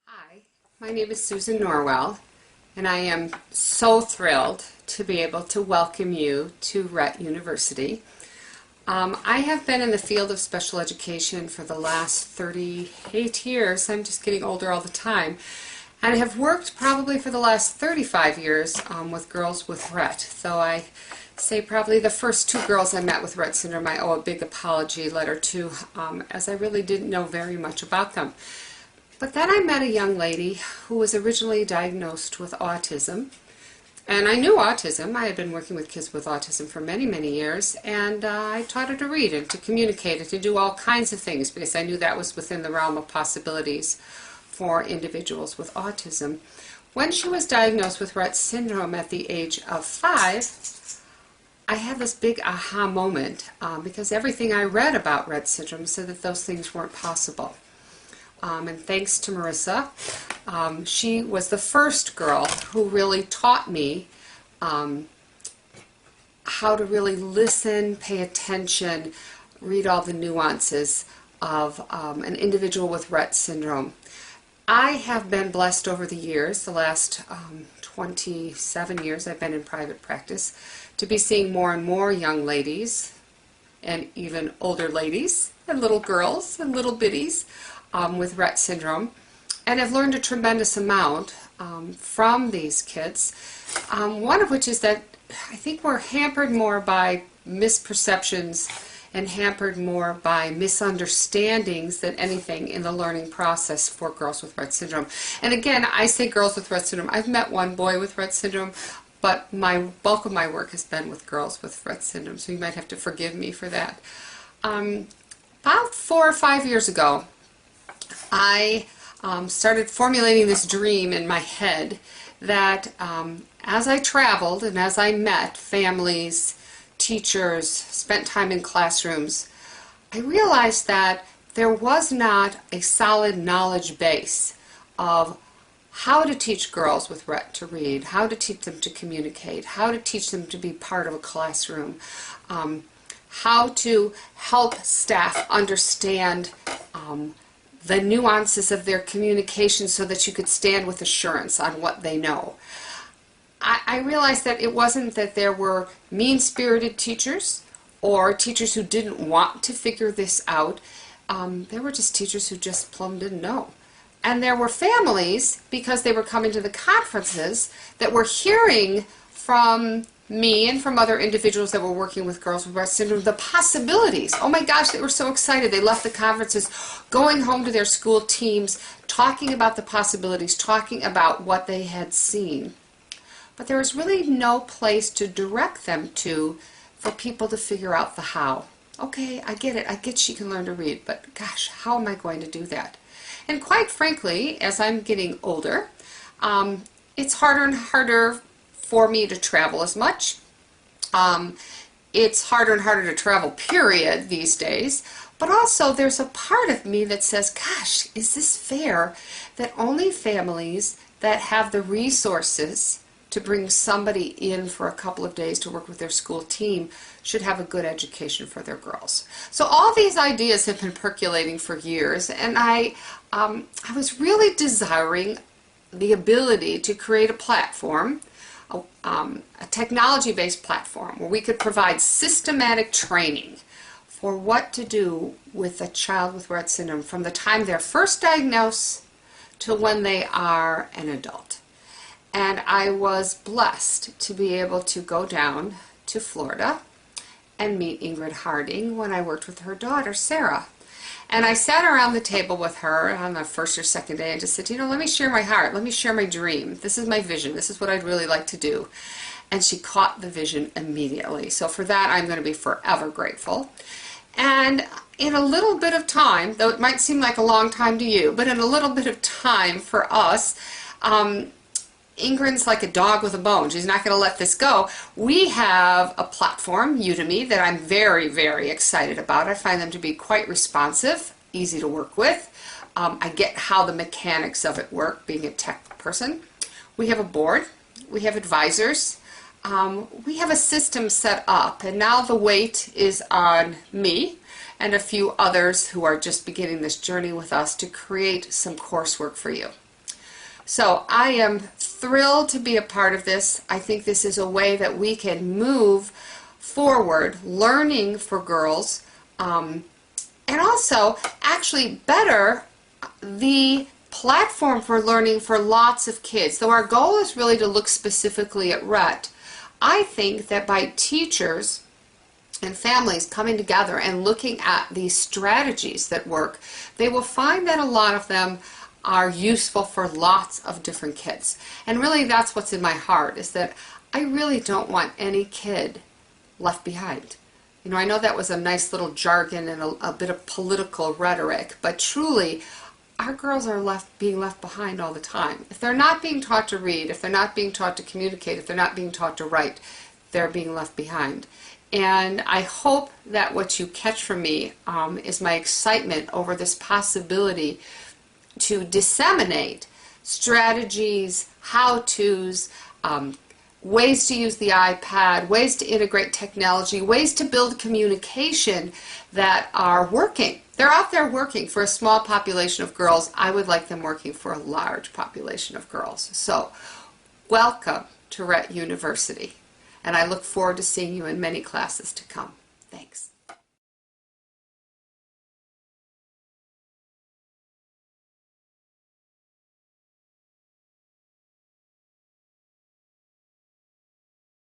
Hi, my name is Susan Norwell, and I am so thrilled to be able to welcome you to Rett University. I have been in the field of special education for the last 38 years. I'm just getting older all the time. And I have worked probably for the last 35 years with girls with Rett. Though I say probably the first two girls I met with Rett syndrome I owe a big apology letter to, as I really didn't know very much about them. But then I met a young lady who was originally diagnosed with autism. And I knew autism. I had been working with kids with autism for many, many years. And I taught her to read and to communicate and to do all kinds of things because I knew that was within the realm of possibilities for individuals with autism. When she was diagnosed with Rett syndrome at the age of 5, I had this big aha moment because everything I read about Rett syndrome said that those things weren't possible. And thanks to Marissa, she was the first girl who really taught me how to really listen, pay attention, read all the nuances of an individual with Rett syndrome. I have been blessed over the years, the last 27 years I've been in private practice, to be seeing more and more young ladies and even older ladies and little girls and little biddies with Rett syndrome, and I've learned a tremendous amount from these kids, one of which is that I think we're hampered more by misperceptions and hampered more by misunderstandings than anything in the learning process for girls with Rett syndrome. And again, I say girls with Rett syndrome. I've met one boy with Rett syndrome, but my bulk of my work has been with girls with Rett syndrome, so you might have to forgive me for that. About 4 or 5 years ago, I started formulating this dream in my head that as I traveled and as I met families, teachers, spent time in classrooms, I realized that there was not a solid knowledge base of how to teach girls with Rett to read, how to teach them to communicate, how to teach them to be part of a classroom, how to help staff understand the nuances of their communication so that you could stand with assurance on what they know. I realized that it wasn't that there were mean-spirited teachers or teachers who didn't want to figure this out. There were just teachers who just plumb didn't know. And there were families, because they were coming to the conferences, that were hearing from me and from other individuals that were working with girls with Rett syndrome, the possibilities. Oh my gosh, they were so excited. They left the conferences going home to their school teams, talking about the possibilities, talking about what they had seen. But there was really no place to direct them to for people to figure out the how. Okay, I get it. I get she can learn to read, but gosh, how am I going to do that? And quite frankly, as I'm getting older, it's harder and harder for me to travel as much. It's harder and harder to travel, period, these days. But also there's a part of me that says, gosh, is this fair that only families that have the resources to bring somebody in for a couple of days to work with their school team should have a good education for their girls? So all these ideas have been percolating for years, and I was really desiring the ability to create a platform, a technology-based platform where we could provide systematic training for what to do with a child with Rett syndrome from the time they're first diagnosed to when they are an adult. And I was blessed to be able to go down to Florida and meet Ingrid Harding when I worked with her daughter, Sarah. And I sat around the table with her on the first or second day and just said, you know, let me share my heart. Let me share my dream. This is my vision. This is what I'd really like to do. And she caught the vision immediately. So for that, I'm going to be forever grateful. And in a little bit of time, though it might seem like a long time to you, but in a little bit of time for us, Ingrid's like a dog with a bone. She's not going to let this go. We have a platform, Udemy, that I'm very, very excited about. I find them to be quite responsive, easy to work with. I get how the mechanics of it work, being a tech person. We have a board. We have advisors. We have a system set up, and now the weight is on me and a few others who are just beginning this journey with us to create some coursework for you. So I am thrilled to be a part of this. I think this is a way that we can move forward learning for girls, and also actually better the platform for learning for lots of kids. Though our goal is really to look specifically at Rett, I think that by teachers and families coming together and looking at these strategies that work, they will find that a lot of them are useful for lots of different kids. And really that's what's in my heart, is that I really don't want any kid left behind. You know, I know that was a nice little jargon and a bit of political rhetoric, but truly our girls are being left behind all the time. If they're not being taught to read, if they're not being taught to communicate, if they're not being taught to write, they're being left behind. And I hope that what you catch from me is my excitement over this possibility to disseminate strategies, how-tos, ways to use the iPad, ways to integrate technology, ways to build communication that are working. They're out there working for a small population of girls. I would like them working for a large population of girls. So, welcome to Rett University, and I look forward to seeing you in many classes to come.